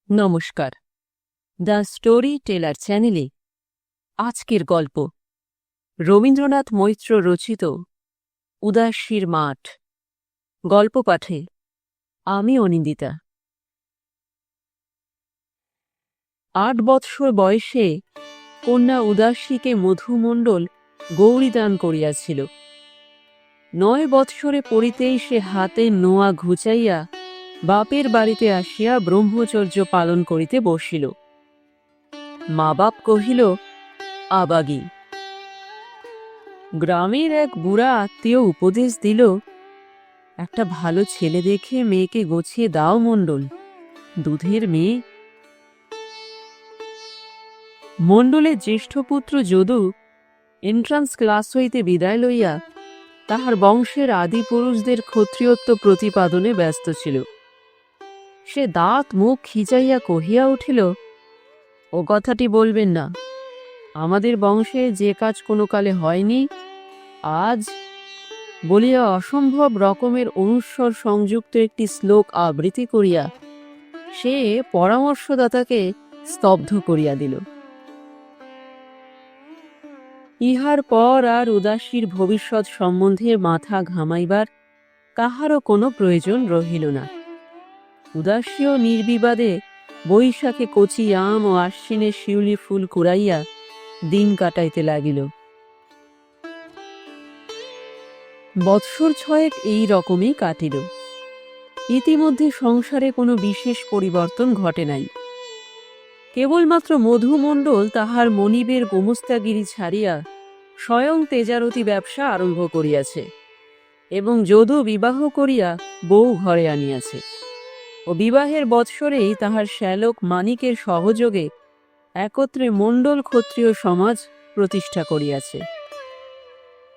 নমস্কার, the story teller চ্যানেলে আজকের গল্প রবীন্দ্রনাথ মৈত্র রচিত উদাসীর মাঠ। গল্প পাঠে আমি অনিন্দিতা। 8 বৎসর বয়সে কন্যা উদাসীকে মধুমণ্ডল গৌরীদান করিয়াছিল। 9 বৎসরে পড়িতেই সে হাতে নোয়া ঘুচাইয়া বাপের বাড়িতে আসিয়া ব্রহ্মচর্য পালন করিতে বসিল। মা বাপ কহিল, আবাগী। গ্রামের এক বুড়া আত্মীয় উপদেশ দিল, একটা ভালো ছেলে দেখে মেয়েকে গছিয়ে দাও মণ্ডল, দুধের মেয়ে। মণ্ডলের জ্যেষ্ঠ পুত্র যদু এন্ট্রান্স ক্লাস হইতে বিদায় লইয়া তাহার বংশের আদি পুরুষদের ক্ষত্রিয়ত্ব প্রতিপাদনে ব্যস্ত ছিল। সে দাঁত মুখ খিচাইয়া কহিয়া উঠিল, ও কথাটি বলবেন না, আমাদের বংশে যে কাজ কোনো কালে হয়নি আজ বলিয়া অসম্ভব রকমের অনুস্বর সংযুক্ত একটি শ্লোক আবৃত্তি করিয়া সে পরামর্শদাতাকে স্তব্ধ করিয়া দিল। ইহার পর আর উদাসীর ভবিষ্যৎ সম্বন্ধে মাথা ঘামাইবার কাহারও কোনো প্রয়োজন রহিল না। উদাসীও নির্বিবাদে বৈশাখে কচি আম ও আশ্বিনে শিউলি ফুল কুড়াইয়া দিন কাটাইতে লাগিল। বৎসর 6 এই রকমই কাটিল। ইতিমধ্যে সংসারে কোনো বিশেষ পরিবর্তন ঘটে নাই। কেবলমাত্র মধুমণ্ডল তাহার মনিবের গোমস্তাগিরি ছাড়িয়া স্বয়ং তেজারতি ব্যবসা আরম্ভ করিয়াছে এবং যদু বিবাহ করিয়া বউ ঘরে আনিয়াছে ও বিবাহের বৎসরেই তাহার শ্যালক মানিকের সহযোগে একত্রে মণ্ডল ক্ষত্রিয় সমাজ প্রতিষ্ঠা করিয়াছে।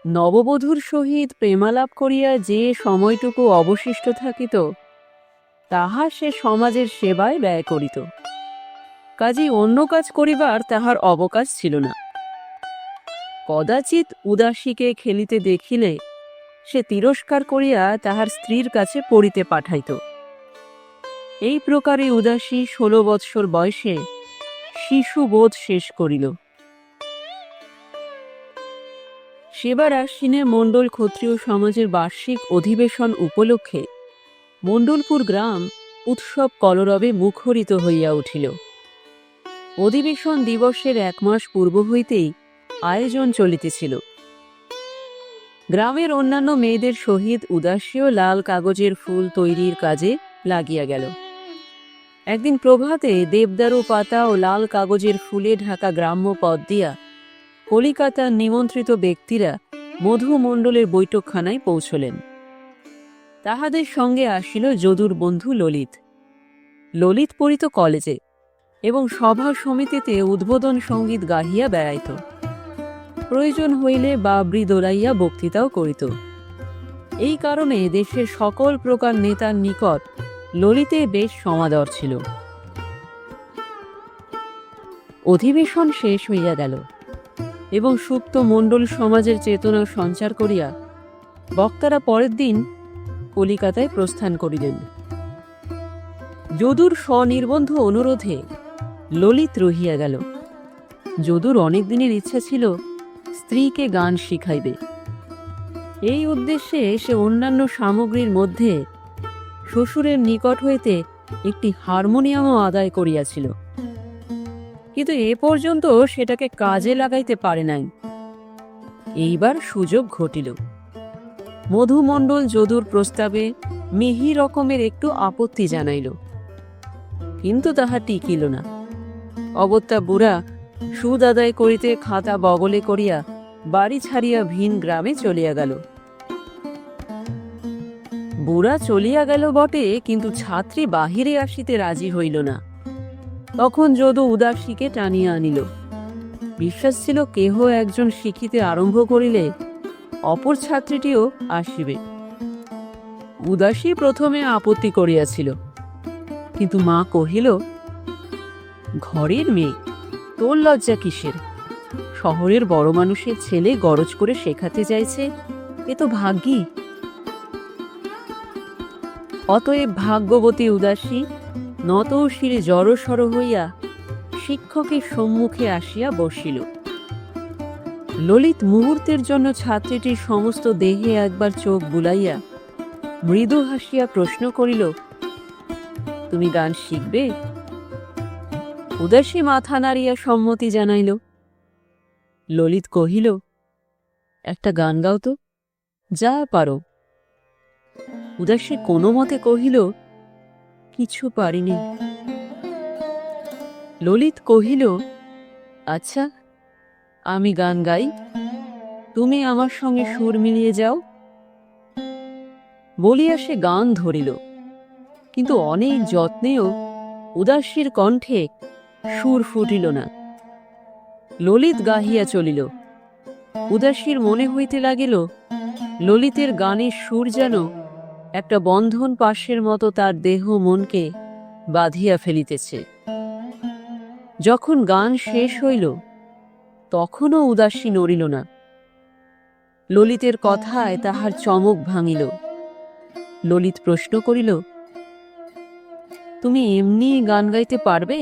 নববধূর সহিত প্রেমালাপ করিয়া যে সময়টুকু অবশিষ্ট থাকিত তাহা সে সমাজের সেবায় ব্যয় করিত। কাজেই অন্য কাজ করিবার তাহার অবকাশ ছিল না। কদাচিৎ উদাসীকে খেলিতে দেখিলে সে তিরস্কার করিয়া তাহার স্ত্রীর কাছে পড়িতে পাঠাইত। এই প্রকারে উদাসী 16 বৎসর বয়সে শিশুবোধ শেষ করিল। সেবার আশ্বিনে মণ্ডল ক্ষত্রিয় সমাজের বার্ষিক অধিবেশন উপলক্ষে মণ্ডলপুর গ্রাম উৎসব কলরবে মুখরিত হইয়া উঠিল। অধিবেশন দিবসের 1 মাস পূর্ব হইতেই আয়োজন চলিতেছিল। গ্রামের অন্যান্য মেয়েদের সহিত উদাসীও লাল কাগজের ফুল তৈরির কাজে লাগিয়া গেল। একদিন প্রভাতে দেবদারু পাতা ও লাল কাগজের ফুলে ঢাকা গ্রাম্য পথ দিয়া কলিকাতার নিমন্ত্রিত ব্যক্তিরা মধুমণ্ডলের বৈঠকখানায় পৌঁছলেন। তাহাদের সঙ্গে আসিল যদুর বন্ধু ললিত। ললিত পড়িত কলেজে এবং সভা সমিতিতে উদ্বোধন সঙ্গীত গাহিয়া বেড়াইত। প্রয়োজন হইলে বাবরি দোলাইয়া বক্তৃতাও করিত। এই কারণে দেশের সকল প্রকার নেতার নিকট ললিতে বেশ সমাদর ছিল। অধিবেশন শেষ হইয়া গেল এবং সুপ্ত মণ্ডল সমাজের চেতনা সঞ্চার করিয়া বক্তারা পরের দিন কলিকাতায় প্রস্থান করিলেন। যদুর স্বনির্বন্ধ অনুরোধে ললিত রহিয়া গেল। যদুর অনেক দিনের ইচ্ছা ছিল স্ত্রীকে গান শিখাইবে। এই উদ্দেশ্যে সে অন্যান্য সামগ্রীর মধ্যে শ্বশুরের নিকট হইতে একটি হারমোনিয়ামও আদায় করিয়াছিল, কিন্তু এ পর্যন্ত সেটাকে কাজে লাগাইতে পারে নাই। এইবার সুযোগ ঘটিল। মধুমণ্ডল যদুর প্রস্তাবে মিহি রকমের একটু আপত্তি জানাইল, কিন্তু তাহা টিকিল না। অগত্যা বুড়া সুদ আদায় করিতে খাতা বগলে করিয়া বাড়ি ছাড়িয়া ভিন গ্রামে চলিয়া গেল। বুড়া চলিয়া গেল বটে, কিন্তু ছাত্রী বাহিরে আসিতে রাজি হইল না। তখন যদু উদাসীকে টানিয়া আনিল। বিশ্বাস ছিল কেহ একজন শিখিতে আরম্ভ করিলে অপর ছাত্রীটিও আসিবে। উদাসী প্রথমে আপত্তি করিয়াছিল, কিন্তু মা কহিল, ঘরের মেয়ে, তোর লজ্জা কিসের? শহরের বড় মানুষের ছেলে গরজ করে শেখাতে চাইছে, এ তো ভাগ্যি। অতএব ভাগ্যবতী উদাসী নত শিরে জড়সড় হইয়া শিক্ষকের সম্মুখে আসিয়া বসিল। ললিত মুহূর্তের জন্য ছাত্রীটির সমস্ত দেহে একবার চোখ বুলাইয়া মৃদু হাসিয়া প্রশ্ন করিল, তুমি গান শিখবে? উদাসী মাথা নাড়িয়া সম্মতি জানাইল। ললিত কহিল, একটা গান গাও তো, যা পারো। উদাসী কোনো মতে কহিল, কিছু পারিনি। ললিত কহিল, আচ্ছা, আমি গান গাই, তুমি আমার সঙ্গে সুর মিলিয়ে যাও। বলিয়া সে গান ধরিল, কিন্তু অনেক যত্নেও উদাসীর কণ্ঠে সুর ফুটিল না। ললিত গাহিয়া চলিল। উদাসীর মনে হইতে লাগিল, ললিতের গানের সুর যেন একটা বন্ধন পাশের মতো তার দেহ মনকে বাঁধিয়া ফেলিতেছে। যখন গান শেষ হইল, তখনও উদাসী নড়িল না। ললিতের কথায় তাহার চমক ভাঙিল। ললিত প্রশ্ন করিল, তুমি এমনি গান গাইতে পারবে?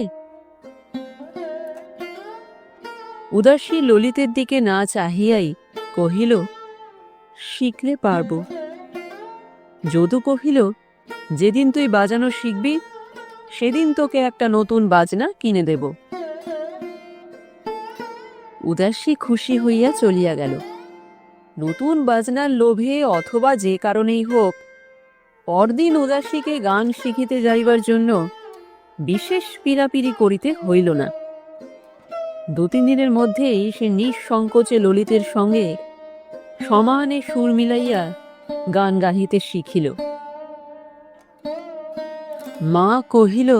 উদাসী ললিতের দিকে না চাহিয়াই কহিল, শিখলে পারব। যদু কহিল, যেদিন তুই বাজানো শিখবি সেদিন তোকে একটা নতুন বাজনা কিনে দেব। উদাসী খুশি হইয়া চলিয়া গেল। নতুন বাজনার লোভে অথবা যে কারণেই হোক, পরদিন উদাসীকে গান শিখিতে যাইবার জন্য বিশেষ পীড়াপিড়ি করিতে হইল না। 2-3 দিনের মধ্যেই সে নিঃসংকোচে ললিতের সঙ্গে সমানে সুর মিলাইয়া গান গাহিতে শিখিল। মা কহিল,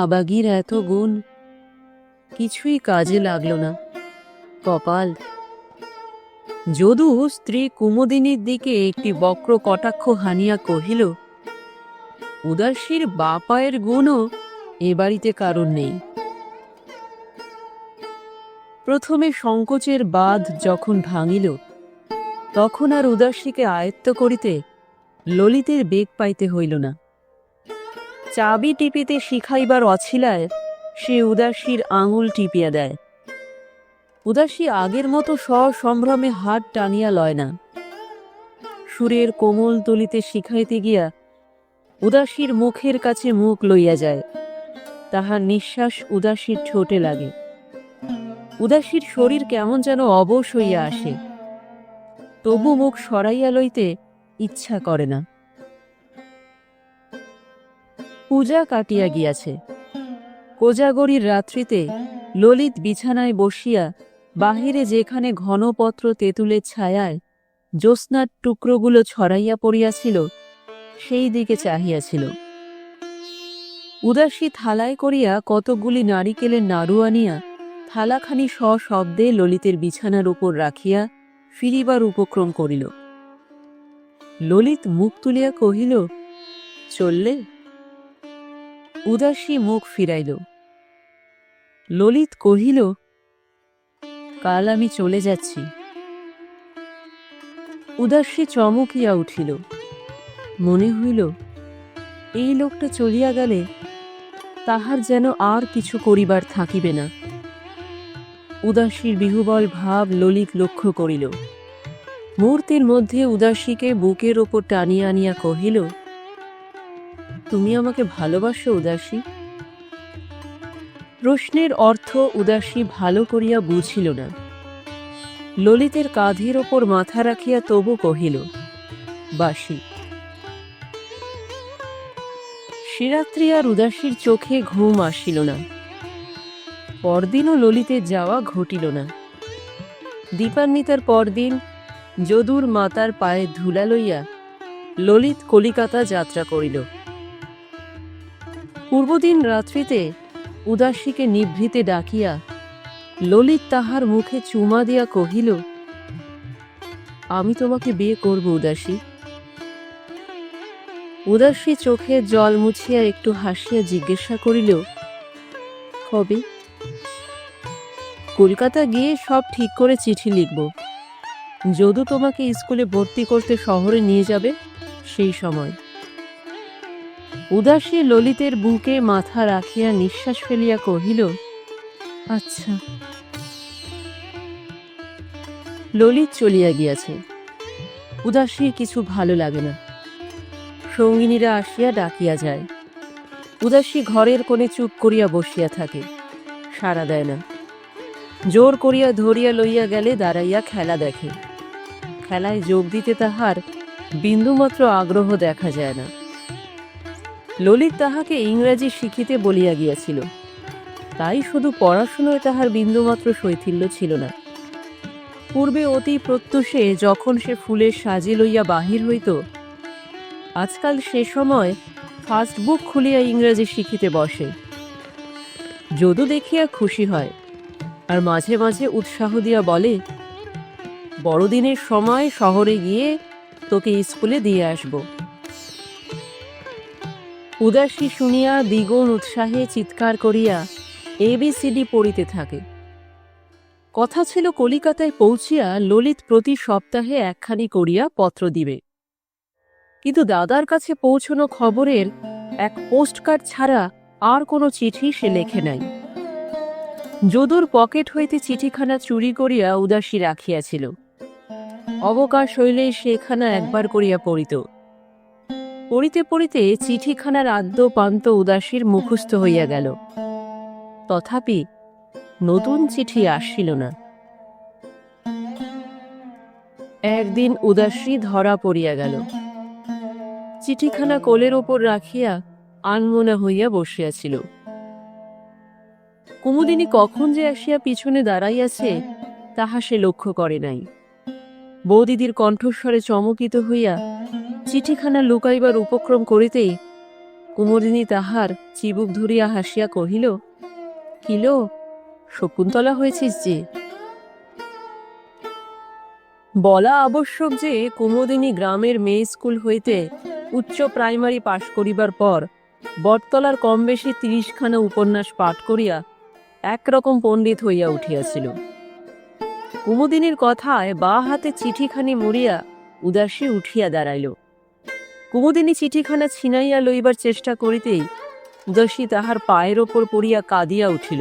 আবাগির এত গুণ, কিছুই কাজে লাগল না, কপাল। যদু স্ত্রী কুমুদিনীর দিকে একটি বক্র কটাক্ষ হানিয়া কহিল, উদাসীর বাপায়ের গুণও এ বাড়িতে কারণ নেই। প্রথমে সংকোচের বাঁধ যখন ভাঙিল, তখন আর উদাসীকে আয়ত্ত করিতে ললিতের বেগ পাইতে হইল না। চাবি টিপিতে শিখাইবার অছিলায় সে উদাসীর আঙুল টিপিয়া দেয়। উদাসী আগের মতো সসম্ভ্রমে হাত টানিয়া লয় না। সুরের কোমল তুলিতে শিখাইতে গিয়া উদাসীর মুখের কাছে মুখ লইয়া যায়। তাহার নিঃশ্বাস উদাসীর ঠোঁটে লাগে। উদাসীর শরীর কেমন যেন অবশ হইয়া আসে, তবু মুখ সরাইয়া লইতে ইচ্ছা করে না। পূজা কাটিয়া গিয়াছে। কোজাগরীর রাত্রিতে ললিত বিছানায় বসিয়া বাহিরে যেখানে ঘনপত্র তেঁতুলের ছায়ায় জ্যোৎস্নার টুকরোগুলো ছড়াইয়া পড়িয়াছিল, সেই দিকে চাহিয়াছিল। উদাসী থালায় করিয়া কতকগুলি নারিকেলের নাড়ু আনিয়া থালাখানি সশব্দে ললিতের বিছানার উপর রাখিয়া ফিরিবার উপক্রম করিল। ললিত মুখ তুলিয়া কহিল, চললে? উদাসী মুখ ফিরাইল। ললিত কহিল, কাল আমি চলে যাচ্ছি। উদাসী চমকিয়া উঠিল। মনে হইল, এই লোকটা চলিয়া গেলে তাহার যেন আর কিছু করিবার থাকিবে না। উদাসীর বিহুবল ভাব ললিত লক্ষ্য করিল। মুহূর্তের মধ্যে উদাসীকে বুকের ওপর টানিয়া আনিয়া কহিল, তুমি আমাকে ভালোবাসো উদাসী? প্রশ্নের অর্থ উদাসী ভালো করিয়া বুঝিল না। ললিতের কাঁধের ওপর মাথা রাখিয়া তবু কহিল, বাসি। সে রাত্রি আর উদাসীর চোখে ঘুম আসিল না। পরদিনও ললিতের যাওয়া ঘটিল না। দীপান্বিতার পরদিন যদুর মাতার পায়ে ধুলা লইয়া ললিত কলিকাতা যাত্রা করিল। পূর্বদিন রাত্রিতে উদাসীকে নিভৃতে ডাকিয়া ললিত তাহার মুখে চুমা দিয়া কহিল, আমি তোমাকে বিয়ে করব উদাসী। উদাসী চোখের জল মুছিয়া একটু হাসিয়া জিজ্ঞাসা করিল, কবে? কলকাতা গিয়ে সব ঠিক করে চিঠি লিখব। যদু তোমাকে স্কুলে ভর্তি করতে শহরে নিয়ে যাবে সেই সময়। উদাসী ললিতের বুকে মাথা রাখিয়া নিঃশ্বাস ফেলিয়া কহিল, আচ্ছা। ললিত চলিয়া গিয়াছে। উদাসীর কিছু ভালো লাগে না। সঙ্গিনীরা আসিয়া ডাকিয়া যায়। উদাসী ঘরের কোণে চুপ করিয়া বসিয়া থাকে, সাড়া দেয় না। জোর করিয়া ধরিয়া লইয়া গেলে দাঁড়াইয়া খেলা দেখে। খেলায় যোগ দিতে তাহার বিন্দুমাত্র আগ্রহ দেখা যায় না। ললিত তাহাকে ইংরাজি শিখিতে বলিয়া গিয়াছিল, তাই শুধু পড়াশুনোয় তাহার বিন্দুমাত্র শৈথিল্য ছিল না। পূর্বে অতি প্রত্যুষে যখন সে ফুলের সাজি লইয়া বাহির হইত, আজকাল সে সময় ফার্স্ট বুক খুলিয়া ইংরাজি শিখিতে বসে। যদু দেখিয়া খুশি হয়, আর মাঝে মাঝে উৎসাহ দিয়া বলে, বড়দিনের সময় শহরে গিয়ে তোকে স্কুলে দিয়ে আসব। উদাসী শুনিয়া দ্বিগুণ উৎসাহে চিৎকার করিয়া ABCD পড়িতে থাকে। কথা ছিল কলিকাতায় পৌঁছিয়া ললিত প্রতি সপ্তাহে একখানি করিয়া পত্র দিবে, কিন্তু দাদার কাছে পৌঁছনো খবরের এক পোস্টকার্ড ছাড়া আর কোনো চিঠি সে লেখে নাই। যদুর পকেট হইতে চিঠিখানা চুরি করিয়া উদাসী রাখিয়াছিল। অবকাশ হইলেই সেখানা একবার করিয়া পড়িত। পড়িতে পড়িতে চিঠিখানার আদ্য পান্ত উদাসীর মুখস্থ হইয়া গেল। তথাপি নতুন চিঠি আসছিল না। একদিন উদাসী ধরা পড়িয়া গেল। চিঠিখানা কোলের ওপর রাখিয়া আনমনা হইয়া বসিয়াছিল। কুমুদিনী কখন যে আসিয়া পিছনে দাঁড়াইয়াছে তাহা সে লক্ষ্য করে নাই। বৌদিদির কণ্ঠস্বরে চমকিত হইয়া চিঠিখানা লুকাইবার উপক্রম করিতেই কুমুদিনী তাহার চিবুক ধরিয়া হাসিয়া কহিল, কিলো, শকুন্তলা হয়েছিস যে। বলা আবশ্যক যে কুমুদিনী গ্রামের মেয়ে স্কুল হইতে উচ্চ প্রাইমারি পাশ করিবার পর বটতলার কম বেশি 30খানা উপন্যাস পাঠ করিয়া একরকম পণ্ডিত হইয়া উঠিয়াছিল। কুমুদিনীর কথায় বা হাতে চিঠিখানি মুড়িয়া উদাসী উঠিয়া দাঁড়াইল। কুমুদিনী চিঠিখানা ছিনাইয়া লইবার চেষ্টা করিতেই উদাসী তাহার পায়ের ওপর পড়িয়া কাঁদিয়া উঠিল।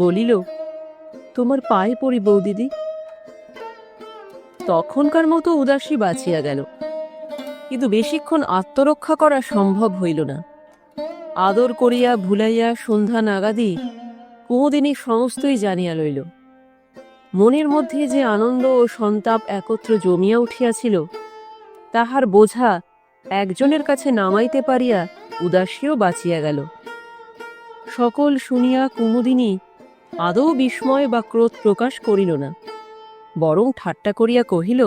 বলিল, তোমার পায়ে পড়ি বৌদিদি। তখনকার মতো উদাসী বাঁচিয়া গেল, কিন্তু বেশিক্ষণ আত্মরক্ষা করা সম্ভব হইল না। আদর করিয়া ভুলাইয়া সন্ধ্যা নাগাদি কুমুদিনী সমস্তই জানিয়া লইল। মনের মধ্যে যে আনন্দ ও সন্তাপ একত্র জমিয়া উঠিয়াছিল, তাহার বোঝা একজনের কাছে নামাইতে পারিয়া উদাসীও বাঁচিয়া গেল। সকল শুনিয়া কুমুদিনী আদৌ বিস্ময় বা ক্রোধ প্রকাশ করিল না, বরং ঠাট্টা করিয়া কহিল,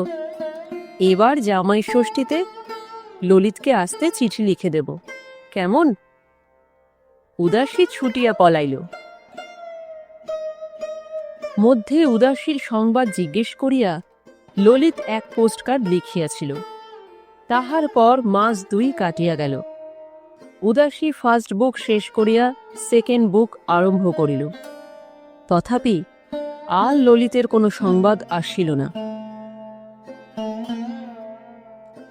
এবার জামাই ষষ্ঠীতে ললিতকে আসতে চিঠি লিখে দেব, কেমন? উদাসী ছুটিয়া পলাইল। মধ্যে উদাসীর সংবাদ জিজ্ঞেস করিয়া ললিত এক পোস্টকার্ড লিখিয়াছিল। তাহার পর মাস 2 কাটিয়া গেল। উদাসী ফার্স্ট বুক শেষ করিয়া সেকেন্ড বুক আরম্ভ করিল। তথাপি আর ললিতের কোনো সংবাদ আসিল না।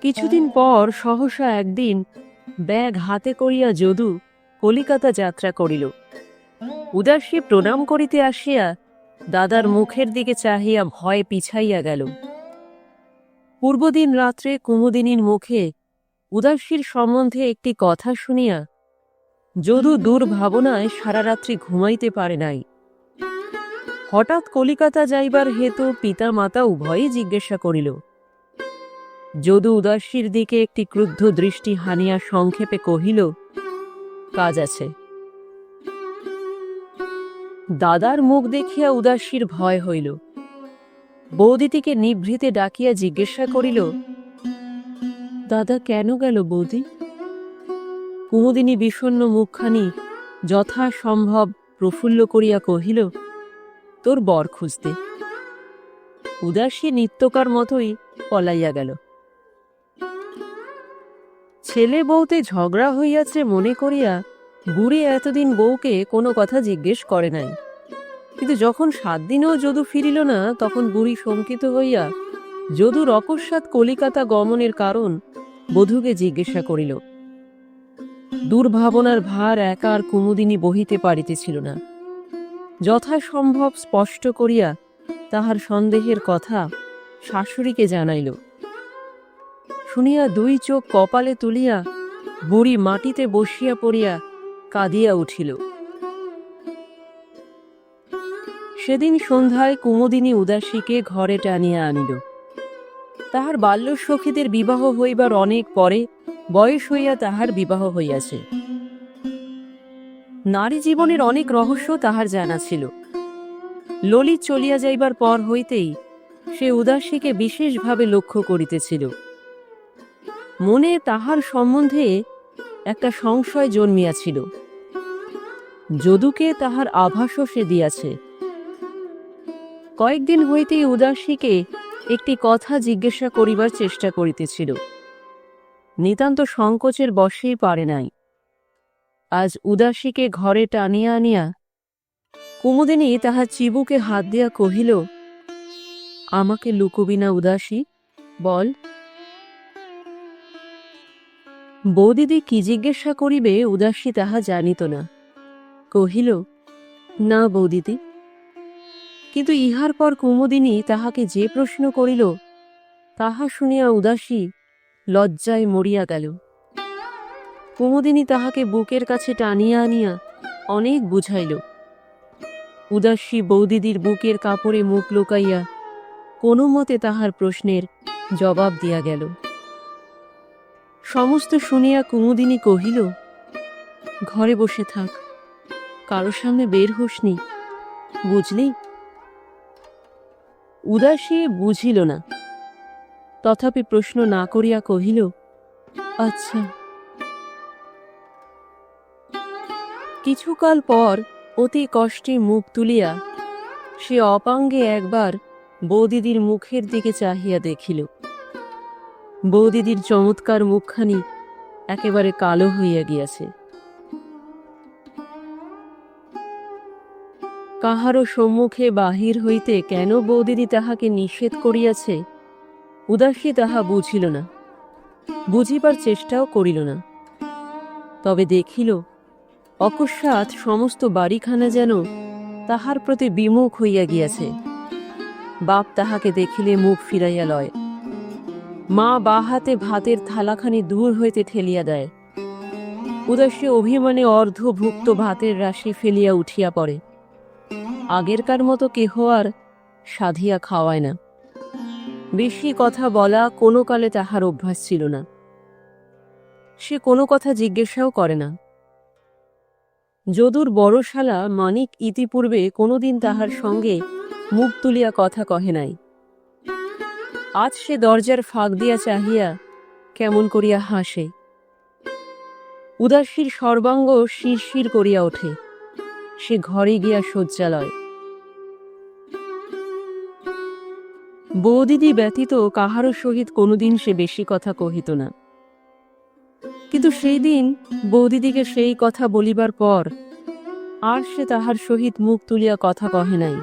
কিছুদিন পর সহসা একদিন ব্যাগ হাতে করিয়া যদু কলিকাতা যাত্রা করিল। উদাসী প্রণাম করিতে আসিয়া দাদার মুখের দিকে চাহিয়া ভয়ে পিছাইয়া গেল। পূর্বদিন রাত্রে কুমুদিনীর মুখে উদাসীর সম্বন্ধে একটি কথা শুনিয়া যদু দুর্ভাবনায় সারা রাত্রি ঘুমাইতে পারে নাই। হঠাৎ কলিকাতা যাইবার হেতু পিতা মাতা উভয়ই জিজ্ঞাসা করিল। যদু উদাসীর দিকে একটি ক্রুদ্ধ দৃষ্টি হানিয়া সংক্ষেপে কহিল, কাজ আছে। দাদার মুখ দেখিয়া উদাসীর ভয় হইল। বৌদিটিকে নিভৃতে ডাকিয়া জিজ্ঞাসা করিল, দাদা কেন গেল বৌদি? কুমুদিনী বিষণ্ণ মুখখানি যথাসম্ভব প্রফুল্ল করিয়া কহিল, তোর বর খুঁজতে। উদাসী নিত্যকার মতোই পলাইয়া গেল। ছেলে বউতে ঝগড়া হইয়াছে মনে করিয়া বুড়ি এতদিন বউকে কোনো কথা জিজ্ঞেস করে নাই, কিন্তু যখন 7 দিনেও যদু ফিরিল না, তখন বুড়ি শঙ্কিত হইয়া যদুর অকস্মাৎ কলিকাতা গমনের কারণ বধূকে জিজ্ঞাসা করিল। দুর্ভাবনার ভার একা আর কুমুদিনী বহিতে পারিতেছিল না। যথাসম্ভব স্পষ্ট করিয়া তাহার সন্দেহের কথা শাশুড়িকে জানাইল। শুনিয়া দুই চোখ কপালে তুলিয়া বুড়ি মাটিতে বসিয়া পড়িয়া কাঁদিয়া উঠিল। সেদিন সন্ধ্যায় কুমুদিনী উদাসীকে ঘরে টানিয়া আনিল। তাহার বাল্যসখীদের বিবাহ হইবার অনেক পরে বয়স হইয়া তাহার বিবাহ হইয়াছে। নারী জীবনের অনেক রহস্য তাহার জানা ছিল। ললিত চলিয়া যাইবার পর হইতেই সে উদাসীকে বিশেষভাবে লক্ষ্য করিতেছিল। মনে তাহার সম্বন্ধে একটা সংশয় জন্মিয়াছিল। যদুকে তাহার আভাসও সে দিয়াছে। কয়েকদিন হইতেই উদাসীকে একটি কথা জিজ্ঞাসা করিবার চেষ্টা করিতেছিল। নিতান্ত সংকোচের বশেই পারে নাই। আজ উদাসীকে ঘরে টানিয়া আনিয়া কুমুদিনী তাহার চিবুকে হাত দিয়া কহিল, আমাকে লুকোবি না উদাসী, বল। বৌদিদি কি জিজ্ঞাসা করিবে উদাসী তাহা জানিত না। কহিল, না বৌদিদি। কিন্তু ইহার পর কুমুদিনী তাহাকে যে প্রশ্ন করিল তাহা শুনিয়া উদাসী লজ্জায় মরিয়া গেল। কুমুদিনী তাহাকে বুকের কাছে টানিয়া আনিয়া অনেক বুঝাইল। উদাসী বৌদিদির বুকের কাপড়ে মুখ লুকাইয়া কোনো মতে তাহার প্রশ্নের জবাব দিয়া গেল। সমস্ত শুনিয়া কুমুদিনী কহিল, ঘরে বসে থাক, কারো সামনে বের হোসনি, বুঝলি? উদাসী বুঝিল না, তথাপি প্রশ্ন না করিয়া কহিল, আচ্ছা। কিছুকাল পর অতি কষ্টে মুখ তুলিয়া সে অপাঙ্গে একবার বৌদিদির মুখের দিকে চাহিয়া দেখিল। বৌদিদির চমৎকার মুখখানি একেবারে কালো হইয়া গিয়াছে। কাহারও সম্মুখে বাহির হইতে কেন বৌদিদি তাহাকে নিষেধ করিয়াছে উদাসী তাহা বুঝিল না, বুঝিবার চেষ্টাও করিল না। তবে দেখিল অকস্মাৎ সমস্ত বাড়িখানা যেন তাহার প্রতি বিমুখ হইয়া গিয়াছে। বাপ তাহাকে দেখিলে মুখ ফিরাইয়া লয়। মা বা হাতে ভাতের থালাখানি দূর হইতে ঠেলিয়া দেয়। উদাসী অভিমানে অর্ধভুক্ত ভাতের রাশি ফেলিয়া উঠিয়া পড়ে। আগেরকার মতো কেহ আর সাধিয়া খাওয়ায় না। বেশি কথা বলা কোনো কালে তাহার অভ্যাস ছিল না। সে কোনো কথা জিজ্ঞাসাও করে না। যদুর বড় শালা মানিক ইতিপূর্বে কোনোদিন তাহার সঙ্গে মুখ তুলিয়া কথা কহে নাই। আজ সে দরজার ফাঁক দিয়া চাহিয়া কেমন করিয়া হাসে। উদাসীর সর্বাঙ্গ শিরশির করিয়া ওঠে। সে ঘরে গিয়া শয্যালয়। বৌদিদি ব্যতীত কাহারও সহিত কোনোদিন সে বেশি কথা কহিত না। কিন্তু সেই দিন বৌদিদিকে সেই কথা বলিবার পর আর সে তাহার সহিত মুখ তুলিয়া কথা কহে নাই।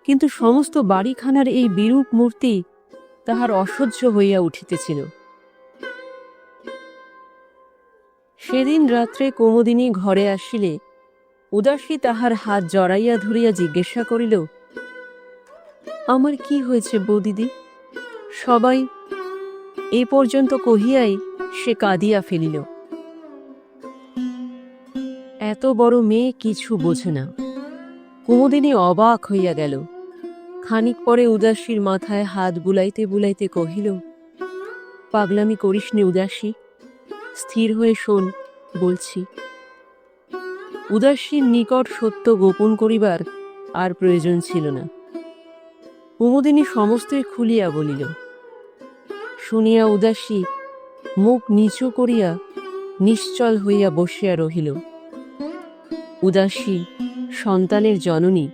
কিন্তু সমস্ত বাড়িখানার এই বিরূপ মূর্তি তাহার অসহ্য হইয়া উঠিতেছিল। সেদিন রাত্রে কুমুদিনী ঘরে আসিলে উদাসী তাহার হাত জড়াইয়া ধরিয়া জিজ্ঞাসা করিল, আমার কি হয়েছে বৌদিদি? সবাই এ পর্যন্ত কহিয়াই সে কাঁদিয়া ফেলিল। এত বড় মেয়ে কিছু বোঝে না। কুমুদিনী অবাক হইয়া গেল। খানিক পরে উদাসীর মাথায় হাত বুলাইতে বুলাইতে কহিল, পাগলামি করিস নে উদাসী, স্থির হয়ে শোন বলছি। উদাসীর নিকট সত্য গোপন করিবার আর প্রয়োজন ছিল না। কুমুদিনী সমস্তই খুলিয়া বলিল। শুনিয়া উদাসী মুখ নিচু করিয়া নিশ্চল হইয়া বসিয়া রহিল। উদাসী সন্তানের জননী।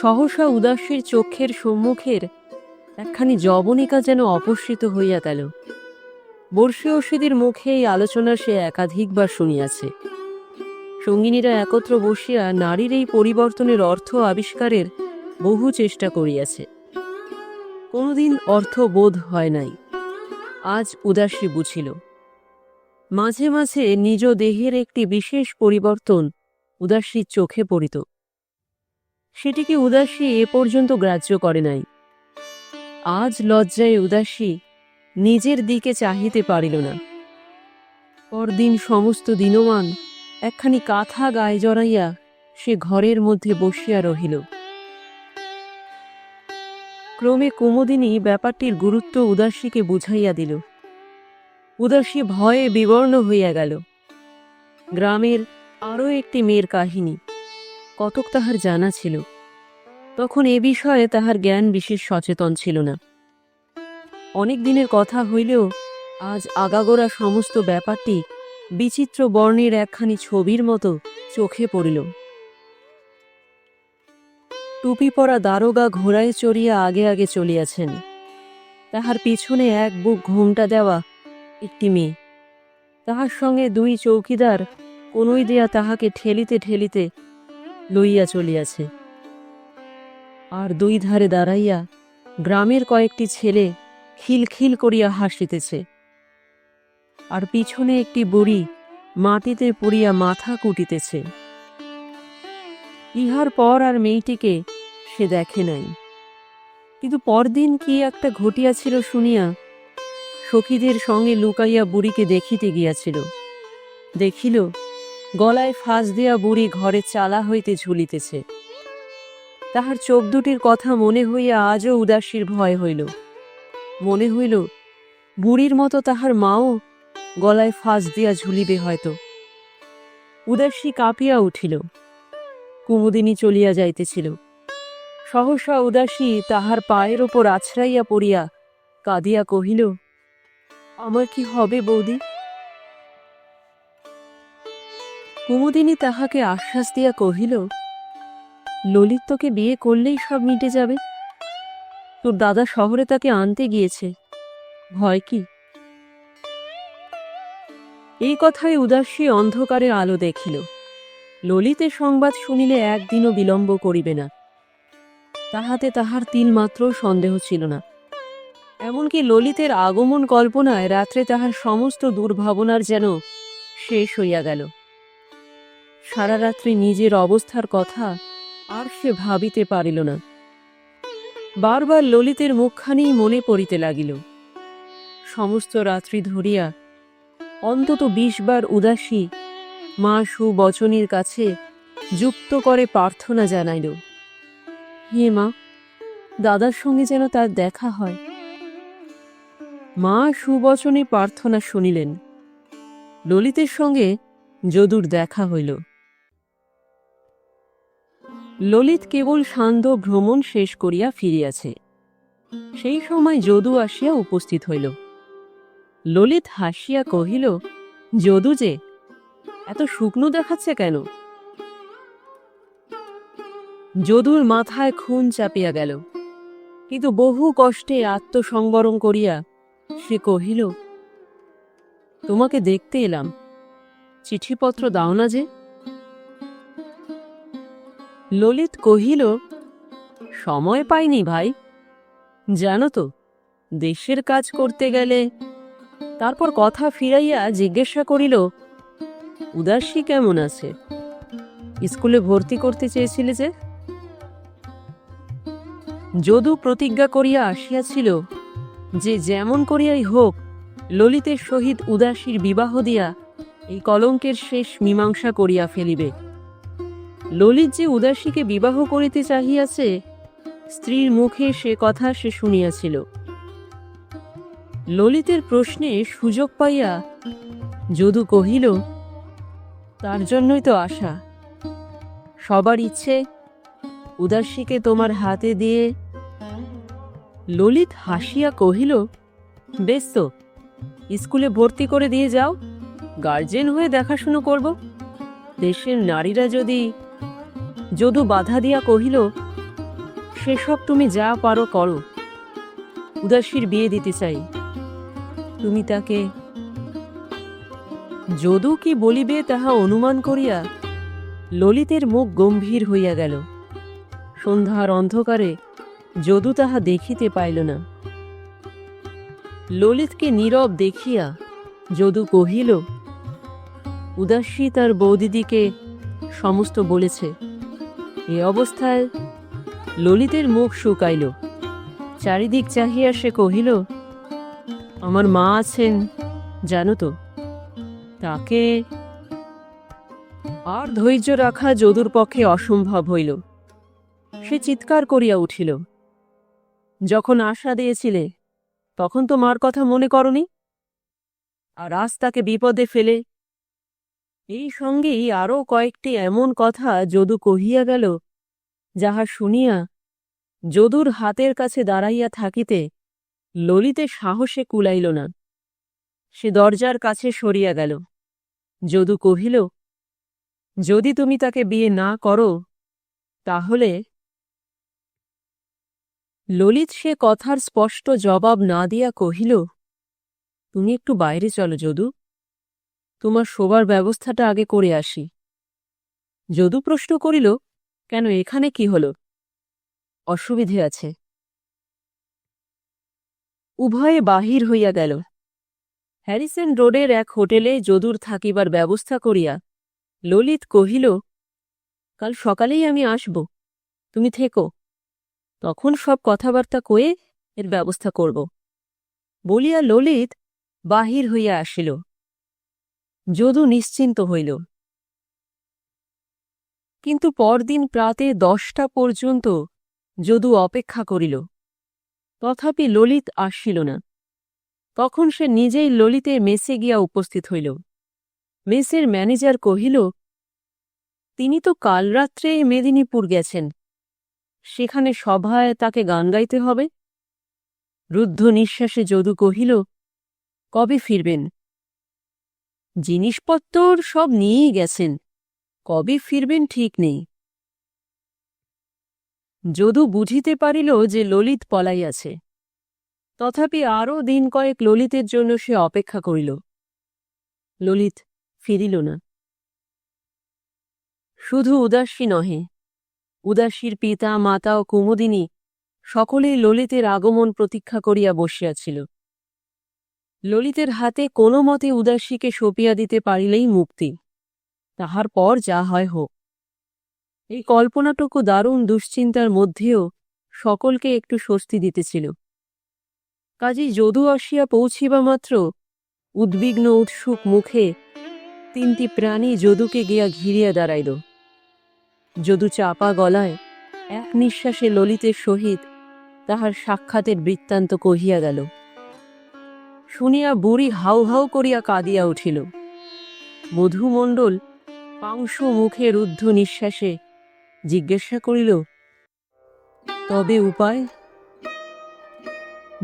সহসা উদাসীর চক্ষের সম্মুখের একখানি যবনিকা যেন অপসৃত হইয়া গেল। বর্ষীয়সীদের মুখে এই আলোচনা সে একাধিকবার শুনিয়াছে। সঙ্গিনীরা একত্র বসিয়া নারীর এই পরিবর্তনের অর্থ আবিষ্কারের বহু চেষ্টা করিয়াছে। কোনোদিন অর্থ বোধ হয় নাই। আজ উদাসী বুঝিল। মাঝে মাঝে নিজ দেহের একটি বিশেষ পরিবর্তন উদাসীর চোখে পড়িত। সেটিকে উদাসী এ পর্যন্ত গ্রাহ্য করে নাই। আজ লজ্জায় উদাসী নিজের দিকে চাহিতে পারিল না। পরদিন সমস্ত দিনমান একখানি কাঁথা গায়ে জড়াইয়া সে ঘরের মধ্যে বসিয়া রহিল। ক্রমে কুমুদিনী ব্যাপারটির গুরুত্ব উদাসীকে বুঝাইয়া দিল। উদাসী ভয়ে বিবর্ণ হইয়া গেল। গ্রামের আরও একটি মেয়ের কাহিনী কতক তাহার জানা ছিল, তখন এ বিষয়ে তাহার জ্ঞান বিশেষ সচেতন ছিল না। অনেক দিনের কথা হইলেও আজ আগাগোড়া সমস্ত ব্যাপারটি বিচিত্র বর্ণের একখানি ছবির মতো চোখে পড়িল। টুপি পরা দারোগা ঘোড়ায় চড়িয়া আগে আগে চলিয়াছেন। তাহার পিছনে এক বুক ঘোমটা দেওয়া একটি মেয়ে, তাহার সঙ্গে দুই চৌকিদার কনুই দিয়া তাহাকে ঠেলিতে ঠেলিতে লইয়া চলিয়াছে। আর দুই ধারে দাঁড়াইয়া গ্রামের কয়েকটি ছেলে খিলখিল করিয়া হাসিতেছে। আর পিছনে একটি বুড়ি মাটিতে পড়িয়া মাথা কুটিতেছে। ইহার পর আর মেয়েটিকে সে দেখে নাই। কিন্তু পরদিন কি একটা ঘটিয়াছিল শুনিয়া সখীদের সঙ্গে লুকাইয়া বুড়িকে দেখিতে গিয়াছিল। দেখিল গলায় ফাঁস দেয়া বুড়ি ঘরের চালা হইতে ঝুলিতেছে। তাহার চোখ দুটির কথা মনে হইয়া আজও উদাসীর ভয় হইল। মনে হইল বুড়ির মতো তাহার মাও গলায় ফাঁস দিয়া ঝুলিবে হয়তো। উদাসী কাঁপিয়া উঠিল। কুমুদিনী চলিয়া যাইতেছিল। সহসা উদাসী তাহার পায়ের ওপর আছড়াইয়া পড়িয়া কাঁদিয়া কহিল, আমার কি হবে বৌদি? কুমুদিনী তাহাকে আশ্বাস দিয়া কহিল, ললিত তোকে বিয়ে করলেই সব মিটে যাবে। তোর দাদা শহরে তাকে আনতে গিয়েছে, ভয় কি? এই কথায় উদাসী অন্ধকারে আলো দেখিল। ললিতের সংবাদ শুনিলে একদিনও বিলম্ব করিবে না, তাহাতে তাহার তিলমাত্র সন্দেহ ছিল না। এমনকি ললিতের আগমন কল্পনায় রাত্রে তাহার সমস্ত দুর্ভাবনার যেন শেষ হইয়া গেল। সারা রাত্রি নিজের অবস্থার কথা আর সে ভাবিতে পারিল না। বারবার ললিতের মুখখানেই মনে পড়িতে লাগিল। সমস্ত রাত্রি ধরিয়া অন্তত 20 বার উদাসী মা সুবচনীর কাছে যুক্ত করে প্রার্থনা জানাইল, হে মা, দাদার সঙ্গে যেন তার দেখা হয়। মা সুবচনে প্রার্থনা শুনিলেন। ললিতের সঙ্গে যদুর দেখা হইল। ললিত কেবল সান্ধ্য ভ্রমণ শেষ করিয়া ফিরিয়াছে। সেই সময় যদু আসিয়া উপস্থিত হইল। ললিত হাসিয়া কহিল, যদু যে, এত শুকনো দেখাচ্ছে কেন? যদুর মাথায় খুন চাপিয়া গেল, কিন্তু বহু কষ্টে আত্মসংবরণ করিয়া সে কহিল, তোমাকে দেখতে এলাম, চিঠিপত্র দাও না যে? ললিত কহিল, সময় পাইনি ভাই, জানো তো দেশের কাজ করতে গেলে। তারপর কথা ফিরাইয়া জিজ্ঞাসা করিল, উদাসী কেমন আছে? স্কুলে ভর্তি করতে চেয়েছিলে যে? যদু প্রতিজ্ঞা করিয়া আসিয়াছিল যে যেমন করিয়াই হোক ললিতের সহিত উদাসীর বিবাহ দিয়া এই কলঙ্কের শেষ মীমাংসা করিয়া ফেলিবে। ললিত যে উদাসীকে বিবাহ করিতে চাহিয়াছে, স্ত্রীর মুখে সে কথা সে শুনিয়াছিল। ললিতের প্রশ্নে সুযোগ পাইয়া যদু কহিল, তার জন্যই তো আশা। সবার ইচ্ছে উদাসীকে তোমার হাতে দিয়ে। ললিত হাসিয়া কহিল, বেশ তো, স্কুলে ভর্তি করে দিয়ে যাও, গার্জেন হয়ে দেখাশুনো করব। দেশের নারীরা যদি। যদু বাধা দিয়া কহিল, সেসব তুমি যা পারো করো, উদাসীর বিয়ে দিতে চাই, তুমি তাকে। যদু কি বলিবে তাহা অনুমান করিয়া ললিতের মুখ গম্ভীর হইয়া গেল। সন্ধ্যার অন্ধকারে যদু তাহা দেখিতে পাইল না। ললিতকে নীরব দেখিয়া যদু কহিল, উদাসী তার বৌদিদিকে সমস্ত বলেছে। এ অবস্থায় ললিতের মুখ শুকাইল। চারিদিক চাহিয়া সে কহিল, আমার মা আছেন জানো তো, তাকে। আর ধৈর্য রাখা যদুর পক্ষে অসম্ভব হইল। সে চিৎকার করিয়া উঠিল, যখন আশা দিয়েছিলে তখন তো মার কথা মনে করনি, আর আজ তাকে বিপদে ফেলে। এই সঙ্গেই আরও কয়েকটি এমন কথা যদু কহিয়া গেল, যাহা শুনিয়া যদুর হাতের কাছে দাঁড়াইয়া থাকিতে ললিতের সাহসে কুলাইল না। সে দরজার কাছে সরিয়া গেল। যদু কহিল, যদি তুমি তাকে বিয়ে না করো তাহলে। ললিত সে কথার স্পষ্ট জবাব না দিয়া কহিল, তুমি একটু বাইরে চলো যদু, তোমার শোবার ব্যবস্থাটা আগে করে আসি। যদু প্রশ্ন করিল, কেন, এখানে কি হল? অসুবিধে আছে। উভয়ে বাহির হইয়া গেল। হ্যারিসন রোডের এক হোটেলে যদুর থাকিবার ব্যবস্থা করিয়া ললিত কহিল, কাল সকালেই আমি আসব, তুমি থেকো, তখন সব কথাবার্তা কয়ে এর ব্যবস্থা করব। বলিয়া ললিত বাহির হইয়া আসিল। যদু নিশ্চিন্ত হইল। কিন্তু পরদিন প্রাতে 10টা পর্যন্ত যদু অপেক্ষা করিল, তথাপি ললিত আসিল না। তখন সে নিজেই ললিতের মেসে গিয়া উপস্থিত হইল। মেসের ম্যানেজার কহিল, তিনি তো কাল রাত্রে মেদিনীপুর গেছেন, সেখানে সভায় তাকে গান গাইতে হবে। রুদ্ধ নিঃশ্বাসে যদু কহিল, কবে ফিরবেন? জিনিসপত্র সব নিয়েই গেছেন, কবে ফিরবেন ঠিক নেই। যদু বুঝিতে পারিল যে ললিত পলাইয়াছে, তথাপি আরও দিন কয়েক ললিতের জন্য সে অপেক্ষা করিল। ললিত ফিরিল না। শুধু উদাসী নহে, উদাসীর পিতা মাতা ও কুমুদিনী সকলেই ললিতের আগমন প্রতীক্ষা করিয়া বসিয়াছিল। ললিতের হাতে কোনো মতে উদাসীকে সঁপিয়া দিতে পারিলেই মুক্তি, তাহার পর যা হয় হোক। এই কল্পনাটুকু দারুণ দুশ্চিন্তার মধ্যেও সকলকে একটু স্বস্তি দিতেছিল। কাজেই যদু আসিয়া পৌঁছিবা মাত্র উদ্বিগ্ন উৎসুক মুখে 3টি প্রাণী যদুকে গিয়া ঘিরিয়া দাঁড়াইল। যদু চাপা গলায় এক নিঃশ্বাসে ললিতের সহিত তাহার সাক্ষাতের বৃত্তান্ত কহিয়া গেল। শুনিয়া বুড়ি হাউ হাউ করিয়া কাঁদিয়া উঠিল। মধুমণ্ডল পাংশু মুখে রুদ্ধ নিঃশ্বাসে জিজ্ঞাসা করিল, তবে উপায়?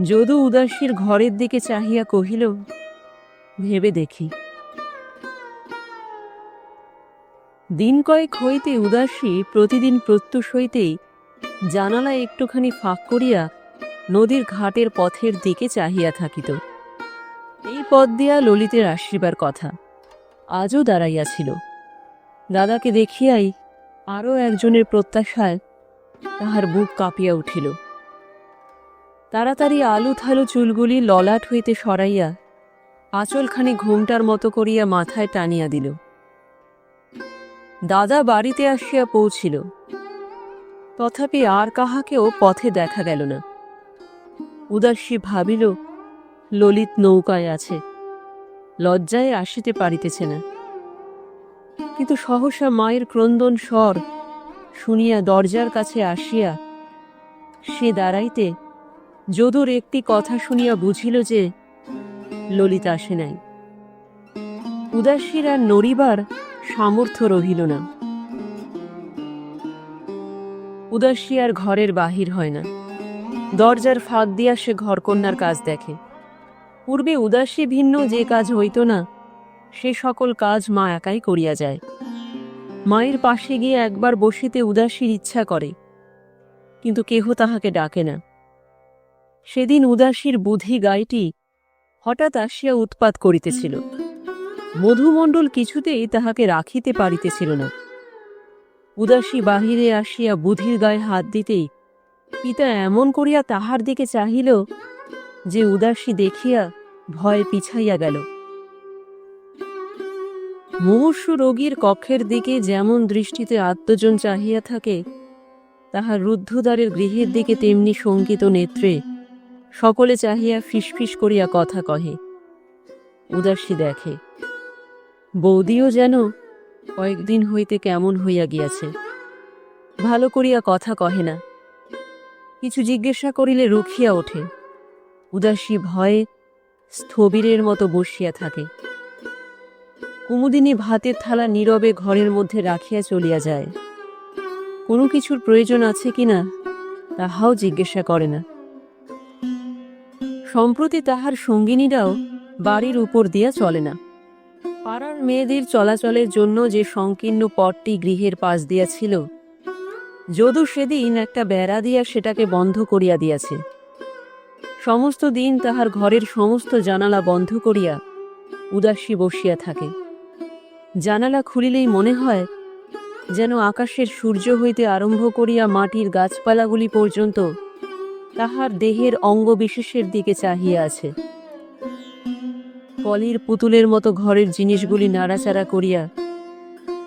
যদু উদাসীর ঘরের দিকে চাহিয়া কহিল, ভেবে দেখি। দিন কয়েক হইতে উদাসী প্রতিদিন প্রত্যুষ হইতেই জানালায় একটুখানি ফাঁক করিয়া নদীর ঘাটের পথের দিকে চাহিয়া থাকিত। এই পথ দিয়া ললিতের আসিবার কথা, আজও দাঁড়াইয়াছিল। দাদাকে দেখিয়াই আরও একজনের প্রত্যাশায় তাহার বুক কাঁপিয়া উঠিল। তাড়াতাড়ি আলু থালু চুলগুলি ললাট হইতে সরাইয়া আঁচলখানি ঘোমটার মতো করিয়া মাথায় টানিয়া দিল। দাদা বাড়িতে আসিয়া পৌঁছিল, তথাপি আর কাহাকেও পথে দেখা গেল না। উদাসী ভাবিল, ললিত নৌকায় আছে, লজ্জায় আসিতে পারিতেছে না। কিন্তু সহসা মায়ের ক্রন্দন স্বর শুনিয়া দরজার কাছে আসিয়া সে দাঁড়াইতে যদুর একটি কথা শুনিয়া বুঝিল যে ললিত আসে নাই। উদাসীর আর নড়িবার সামর্থ্য রহিল না। উদাসী আর ঘরের বাহির হয় না। দরজার ফাঁক দিয়া সে ঘরকন্যার কাজ দেখে। পূর্বে উদাসী ভিন্ন যে কাজ হইত না, সে সকল কাজ মা একাই করিয়া যায়। মায়ের পাশে গিয়ে একবার বসিতে উদাসীর ইচ্ছা করে, কিন্তু কেহ তাহাকে ডাকে না। সেদিন উদাসীর বুদ্ধি গাইটি হঠাৎ আসিয়া উৎপাত করিতেছিল। মধুমণ্ডল কিছুতেই তাহাকে রাখিতে পারিতেছিল না। উদাসী বাহিরে আসিয়া বুধির গায়ে হাত দিতেই পিতা এমন করিয়া তাহার দিকে চাহিল যে উদাসী দেখিয়া ভয় পিছাইয়া গেল। মুমূর্ষু রোগীর কক্ষের দিকে যেমন দৃষ্টিতে আত্মজন চাহিয়া থাকে, তাহার রুদ্ধদ্বারের গৃহের দিকে তেমনি শঙ্কিত নেত্রে সকলে চাহিয়া ফিসফিস করিয়া কথা কহে। উদাসী দেখে বৌদিও যেন কয়েকদিন হইতে কেমন হইয়া গিয়াছে, ভালো করিয়া কথা কহে না। কিছু জিজ্ঞাসা করিলে রুখিয়া ওঠে। উদাসী ভয়ে স্থবিরের মতো বসিয়া থাকে। কুমুদিনী ভাতের থালা নীরবে ঘরের মধ্যে রাখিয়া চলিয়া যায়। কোনো কিছুর প্রয়োজন আছে কিনা তাহাও জিজ্ঞাসা করে না। সম্প্রতি তাহার সঙ্গিনীরাও বাড়ির উপর দিয়া চলে না। পাড়ার মেয়েদের চলাচলের জন্য যে সংকীর্ণ পথটি গৃহের পাশ দিয়া ছিল, যদু সেদিন একটা বেড়া দিয়া সেটাকে বন্ধ করিয়া দিয়াছে। সমস্ত দিন তাহার ঘরের সমস্ত জানালা বন্ধ করিয়া উদাসী বসিয়া থাকে। জানালা খুলিলেই মনে হয় যেন আকাশের সূর্য হইতে আরম্ভ করিয়া মাটির গাছপালাগুলি পর্যন্ত তাহার দেহের অঙ্গবিশেষের দিকে চাহিয়া আছে। কলির পুতুলের মতো ঘরের জিনিসগুলি নাড়াচাড়া করিয়া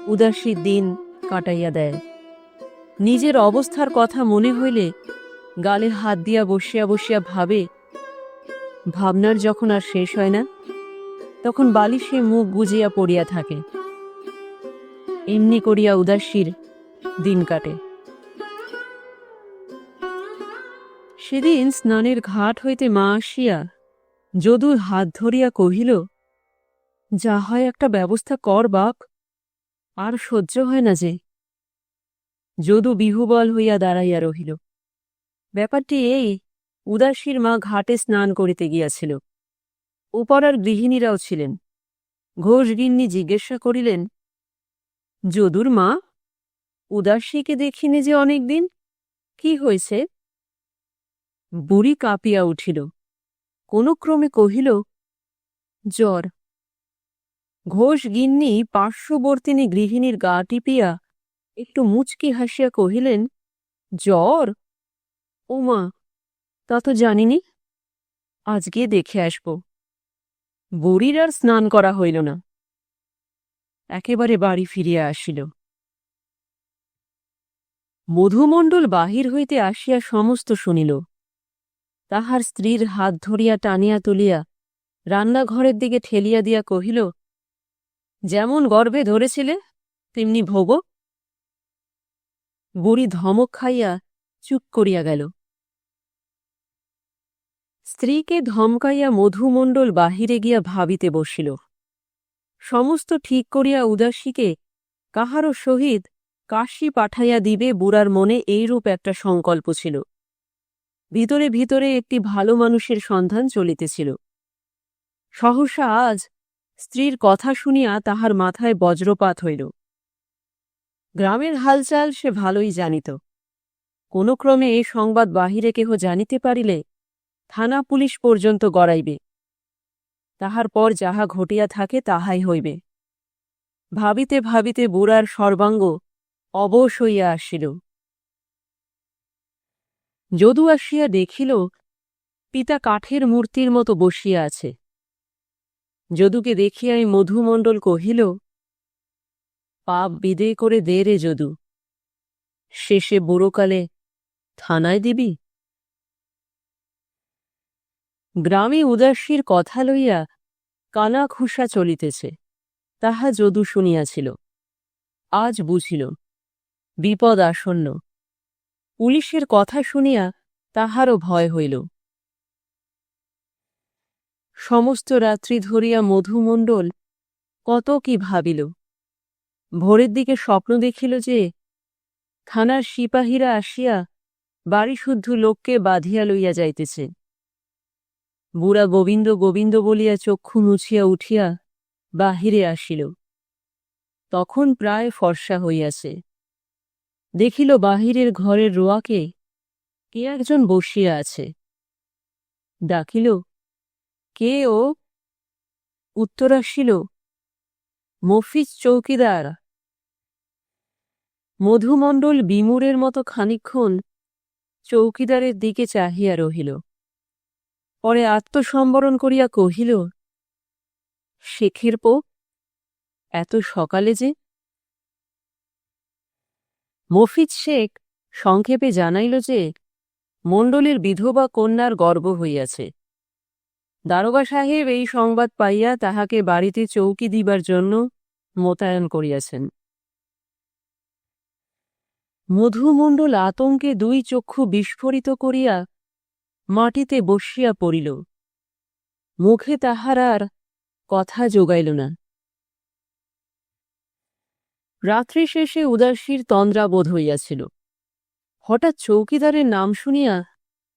উদাসী দিন কাটাইয়া দেয়। নিজের অবস্থার কথা মনে হইলে গালে হাত দিয়া বসিয়া বসিয়া ভাবে, ভাবনার যখন আর শেষ হয় না, তখন বালিশে মুখ গুজিয়া পড়িয়া থাকে। এমনি করিয়া উদাসীর দিন কাটে। সেদিন স্নানের ঘাট হইতে মা আসিয়া যদুর হাত ধরিয়া কহিল, যা হয় একটা ব্যবস্থা কর বাপ, আর সহ্য হয় না যে। যদু বিহুবল হইয়া দাঁড়াইয়া রহিল। ব্যাপারটি এই, উদাসীর মা ঘাটে স্নান করিতে গিয়াছিল। উপরার গৃহিণীরাও ছিলেন। ঘোষগিন্নি জিজ্ঞাসা করিলেন, যদুর মা, উদাসীকে দেখিনি যে অনেকদিন, কি হয়েছে? বুড়ি কাঁপিয়া উঠিল, কোন ক্রমে কহিল, জ্বর। ঘোষগিন্নি পার্শ্ববর্তিনী গৃহিণীর গা টিপিয়া একটু মুচকি হাসিয়া কহিলেন, জ্বর? ওমা, তা তো জানিনি, আজ গিয়ে দেখে আসব। বুড়ির আর স্নান করা হইল না, একেবারে বাড়ি ফিরিয়া আসিল। মধুমণ্ডল বাহির হইতে আসিয়া সমস্ত শুনিল। তাহার স্ত্রীর হাত ধরিয়া টানিয়া তুলিয়া রান্নাঘরের দিকে ঠেলিয়া দিয়া কহিল, যেমন গর্ভে ধরেছিলে তেমনি ভোগো। বুড়ি ধমক খাইয়া চুপ করিয়া গেল। স্ত্রীকে ধমকাইয়া মধুমণ্ডল বাহিরে গিয়া ভাবিতে বসিল। সমস্ত ঠিক করিয়া উদাসীকে কাহারও সহিত কাশী পাঠাইয়া দিবে বুড়ার মনে এইরূপ একটা সংকল্প ছিল। ভিতরে ভিতরে একটি ভালো মানুষের সন্ধান চলিতেছিল। সহসা আজ স্ত্রীর কথা শুনিয়া তাহার মাথায় বজ্রপাত হইল। গ্রামের হালচাল সে ভালোই জানিত। কোন ক্রমে এই সংবাদ বাহিরে কেহ জানিতে পারিলে থানা পুলিশ পর্যন্ত গড়াইবে। তাহার পর যাহা ঘটিয়া থাকে তাহাই হইবে। ভাবিতে ভাবিতে বুড়ার সর্বাঙ্গ অবশ হইয়া আসিল। যদু আসিয়া দেখিল পিতা কাঠের মূর্তির মতো বসিয়া আছে। যদুকে দেখিয়াই মধুমণ্ডল কহিল, পাপ বিদেয় করে দে রে যদু, শেষে বুড়োকালে থানায় দিবি। গ্রামে উদাসীর কথা লইয়া কানা খুসা চলিতেছে, তাহা যদু শুনিয়াছিল। আজ বুঝিল বিপদ আসন্ন। পুলিশের কথা শুনিয়া তাহারও ভয় হইল। সমস্ত রাত্রি ধরিয়া মধুমণ্ডল কত কি ভাবিল। ভোরের দিকে স্বপ্ন দেখিল যে থানার সিপাহীরা আসিয়া বাড়িশুদ্ধ লোককে বাঁধিয়া লইয়া যাইতেছে। বুড়া গোবিন্দ গোবিন্দ বলিয়া চক্ষু মুছিয়া উঠিয়া বাহিরে আসিল। তখন প্রায় ফর্সা হইয়াছে। দেখিল বাহিরের ঘরের রোয়াকে কে একজন বসিয়া আছে। ডাকিল, কে ও? উত্তর আসিল, মফিজ চৌকিদার। মধুমণ্ডল বিমূঢ়ের মতো খানিকক্ষণ চৌকিদারের দিকে চাহিয়া রহিল। পরে আত্মসম্বরণ করিয়া কহিল, শেখের পো, এত সকালে যে? মফিজ শেখ সংক্ষেপে জানাইল যে মণ্ডলের বিধবা কন্যার গর্ভ হইয়াছে। দারোগা সাহেব এই সংবাদ পাইয়া তাহাকে বাড়িতে চৌকি দিবার জন্য মোতায়েন করিয়াছেন। মধুমণ্ডল আতঙ্কে দুই চক্ষু বিস্ফোরিত করিয়া মাটিতে বসিয়া পড়িল। মুখে তাহার আর কথা জোগাইল না। রাত্রি শেষে উদাসীর তন্দ্রা বোধ হইয়াছিল। হঠাৎ চৌকিদারের নাম শুনিয়া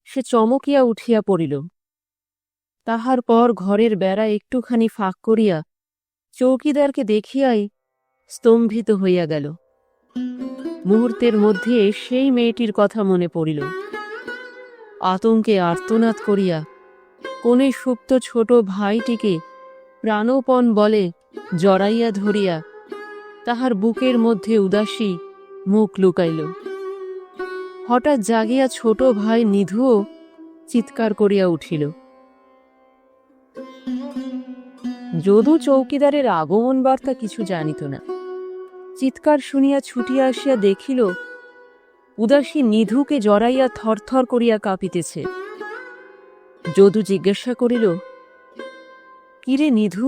সে চমকিয়া উঠিয়া পড়িল। তাহার পর ঘরের বেড়া একটুখানি ফাঁক করিয়া চৌকিদারকে দেখিয়াই স্তম্ভিত হইয়া গেল। মুহূর্তের মধ্যে সেই মেয়েটির কথা মনে পড়িল। আতঙ্কে আর্তনাদ করিয়া কোণে সুপ্ত ছোট ভাইটিকে প্রাণপণ বলে জড়াইয়া ধরিয়া তাহার বুকের মধ্যে উদাসী মুখ লুকাইল। হঠাৎ জাগিয়া ছোট ভাই নিধুও চিৎকার করিয়া উঠিল। যদু চৌকিদারের আগমন বার্তা কিছু জানিত না। চিৎকার শুনিয়া ছুটিয়া আসিয়া দেখিল উদাসী নিধুকে জড়াইয়া থরথর করিয়া কাঁপিতেছে। যদু জিজ্ঞাসা করিল, কিরে নিধু?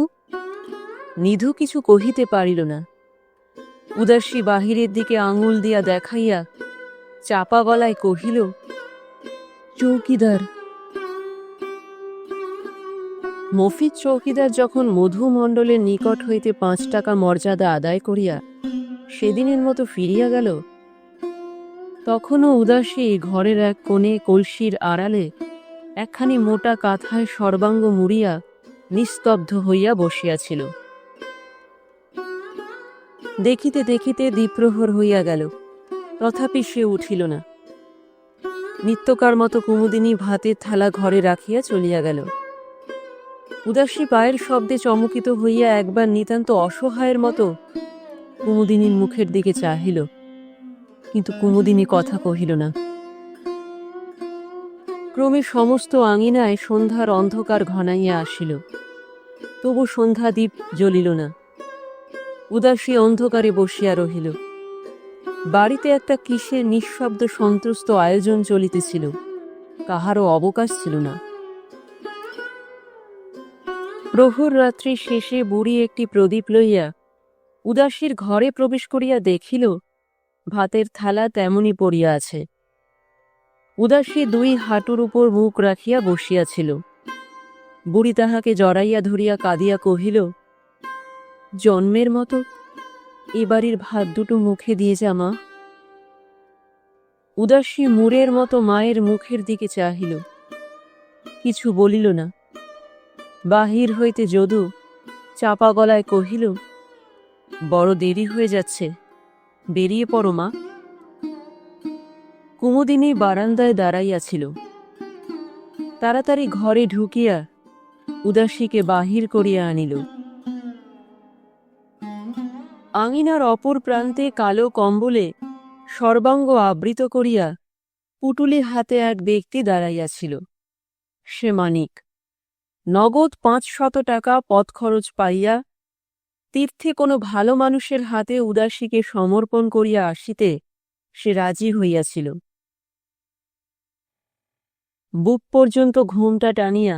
নিধু কিছু কহিতে পারিল না। উদাসী বাহিরের দিকে আঙুল দিয়া দেখাইয়া চাপা গলায় কহিল, চৌকিদার। মফিজ চৌকিদার যখন মধুমণ্ডলের নিকট হইতে 5 টাকা মর্যাদা আদায় করিয়া সেদিনের মতো ফিরিয়া গেল, তখনও উদাসী ঘরের এক কোণে কলসির আড়ালে একখানি মোটা কাঁথায় সর্বাঙ্গ মুড়িয়া নিস্তব্ধ হইয়া বসিয়াছিল। দেখিতে দেখিতে দ্বিপ্রহর হইয়া গেল, তথাপি সে উঠিল না। নিত্যকার মতো কুমুদিনী ভাতের থালা ঘরে রাখিয়া চলিয়া গেল। উদাসী পায়ের শব্দে চমকিত হইয়া একবার নিতান্ত অসহায়ের মতো কুমুদিনীর মুখের দিকে চাহিল, কিন্তু কুমুদিনী কথা কহিল না। ক্রমে সমস্ত আঙিনায় সন্ধ্যার অন্ধকার ঘনাইয়া আসিল, তবু সন্ধ্যাদীপ জ্বলিল না। উদাসী অন্ধকারে বসিয়া রহিল। বাড়িতে একটা কিসের নিঃশব্দ সন্ত্রস্ত আয়োজন চলিতেছিল, কাহারও অবকাশ ছিল না। প্রহর রাত্রি শেষে বুড়ি একটি প্রদীপ লইয়া উদাসীর ঘরে প্রবেশ করিয়া দেখিল ভাতের থালা তেমনি পড়িয়া আছে। উদাসী 2 হাঁটুর উপর মুখ রাখিয়া বসিয়াছিল। বুড়ি তাহাকে জড়াইয়া ধরিয়া কাঁদিয়া কহিল, জন্মের মতো এ বাড়ির ভাত দুটো মুখে দিয়ে যা মা। উদাসী মুড়ের মতো মায়ের মুখের দিকে চাহিল, কিছু বলিল না। বাহির হইতে যদু চাপা গলায় কহিল, বড় দেরি হয়ে যাচ্ছে, বেরিয়ে পড়ো মা। কুমুদিনী বারান্দায় দাঁড়াইয়াছিল। তাড়াতাড়ি ঘরে ঢুকিয়া উদাসীকে বাহির করিয়া আনিল। আঙিনার অপর প্রান্তে কালো কম্বলে সর্বাঙ্গ আবৃত করিয়া পুটুলি হাতে এক ব্যক্তি দাঁড়াইয়াছিল। সে মানিক। নগদ 500 টাকা পথ খরচ পাইয়া তীর্থে কোনো ভালো মানুষের হাতে উদাসীকে সমর্পণ করিয়া আসিতে সে রাজি হইয়াছিল। বুক পর্যন্ত ঘুমটা টানিয়া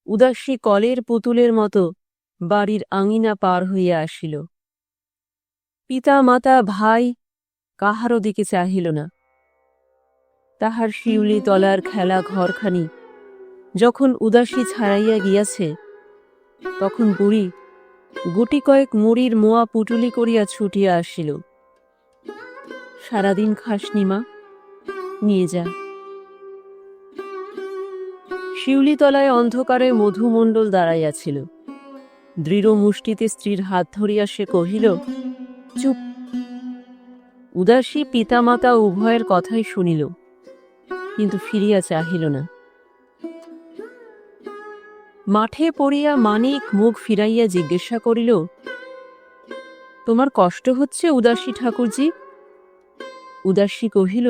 উদাসী কলের পুতুলের মতো বাড়ির আঙিনা পার হইয়া আসিল। পিতা মাতা ভাই কাহারও দিকে চাহিল না। তাহার শিউলি তলার খেলা ঘরখানি যখন উদাসী ছাড়াইয়া গিয়াছে, তখন বুড়ি গুটি কয়েক মুড়ির মোয়া পুটুলি করিয়া ছুটিয়া আসিল। সারাদিন খাসনি মা, নিয়ে যা। শিউলিতলায় অন্ধকারে মধুমণ্ডল দাঁড়াইয়াছিল। দৃঢ় মুষ্টিতে স্ত্রীর হাত ধরিয়া সে কহিল, চুপ। উদাসী পিতামাতা উভয়ের কথাই শুনিল, কিন্তু ফিরিয়া চাহিল না। মাঠে পড়িয়া মানিক মুখ ফিরাইয়া জিজ্ঞাসা করিল, তোমার কষ্ট হচ্ছে উদাসী ঠাকুরজি? উদাসী কহিল,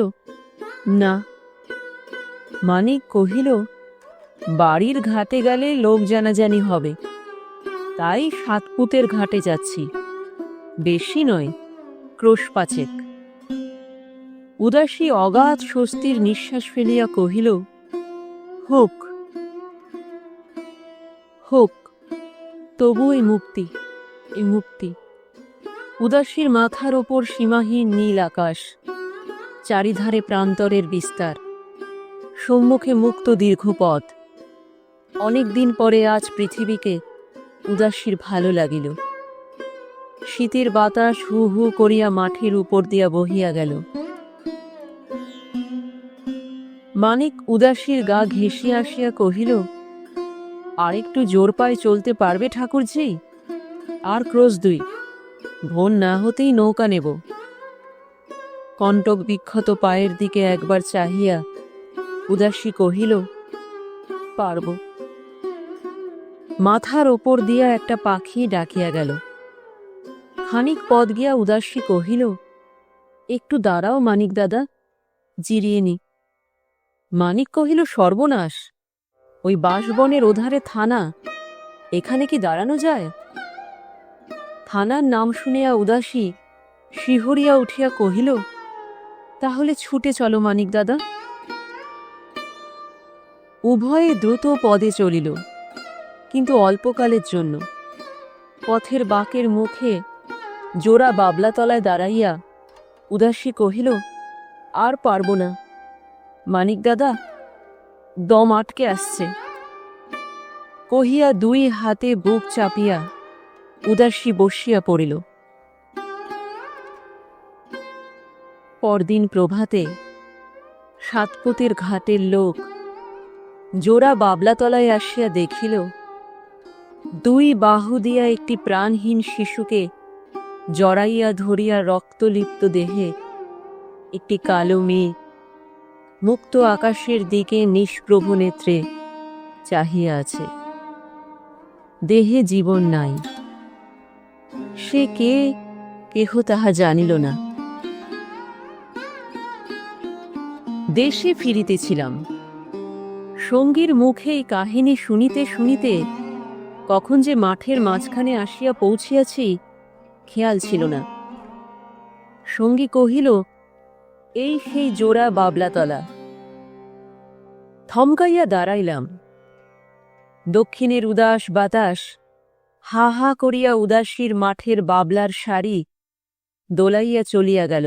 না। মানিক কহিল, বাড়ির ঘাটে গেলে লোক জানাজানি হবে, তাই সাতপুতের ঘাটে যাচ্ছি। বেশি নয়, ক্রোশ 5। উদাসী অগাধ স্বস্তির নিঃশ্বাস ফেলিয়া কহিল, হোক হোক, তবু এই মুক্তি, এই মুক্তি। উদাসীর মাথার ওপর সীমাহীন নীল আকাশ, চারিধারে প্রান্তরের বিস্তার, সম্মুখে মুক্ত দীর্ঘ পথ। অনেকদিন পরে আজ পৃথিবীকে উদাসীর ভালো লাগিল। শীতের বাতাস হু হু করিয়া মাঠের উপর দিয়া বহিয়া গেল। মানিক উদাসীর গা ঘেঁষিয়া আসিয়া কহিল, আর একটু জোর পায়ে চলতে পারবে ঠাকুরজি? আর ক্রোশ 2, ভোর না হতেই নৌকা নেব। কণ্টক বিক্ষত পায়ের দিকে একবার চাহিয়া উদাসী কহিল, পারব। মাথার ওপর দিয়া একটা পাখি ডাকিয়া গেল। খানিক পথ গিয়া উদাসী কহিল, একটু দাঁড়াও মানিক দাদা, জিরিয়ে নি। মানিক কহিল, সর্বনাশ, ওই বাঁশবনের ওধারে থানা, এখানে কি দাঁড়ানো যায়? থানার নাম শুনিয়া উদাসী শিহরিয়া উঠিয়া কহিল, তাহলে ছুটে চলো মানিক দাদা। উভয়ে দ্রুত পদে চলিল, কিন্তু অল্পকালের জন্য। পথের বাঁকের মুখে জোড়া বাবলাতলায় দাঁড়াইয়া উদাসী কহিল, আর পারব না মানিক দাদা, দম আটকে আসছে। কহিয়া 2 হাতে বুক চাপিয়া উদাসী বসিয়া পড়িল। পরদিন প্রভাতে সাতপুতের ঘাটের লোক জোড়া বাবলাতলায় আসিয়া দেখিল, 2 বাহু দিয়া একটি প্রাণহীন শিশুকে জড়াইয়া ধরিয়া রক্তলিপ্ত দেহে একটি কালো মেয়ে মুক্ত আকাশের দিকে নিষ্প্রভ নেত্রে চাহিয়া আছে। দেহে জীবন নাই। সে কে, কেহ তাহা জানিল না। দেশে ফিরিতেছিলাম। সঙ্গীর মুখে এই কাহিনী শুনিতে শুনিতে কখন যে মাঠের মাঝখানে আসিয়া পৌঁছিয়াছি খেয়াল ছিল না। সঙ্গী কহিল, এই সেই জোড়া বাবলাতলা। থমকাইয়া দাঁড়াইলাম। দক্ষিণের উদাস বাতাস হা হা করিয়া উদাসীর মাঠের বাবলার সারি দোলাইয়া চলিয়া গেল।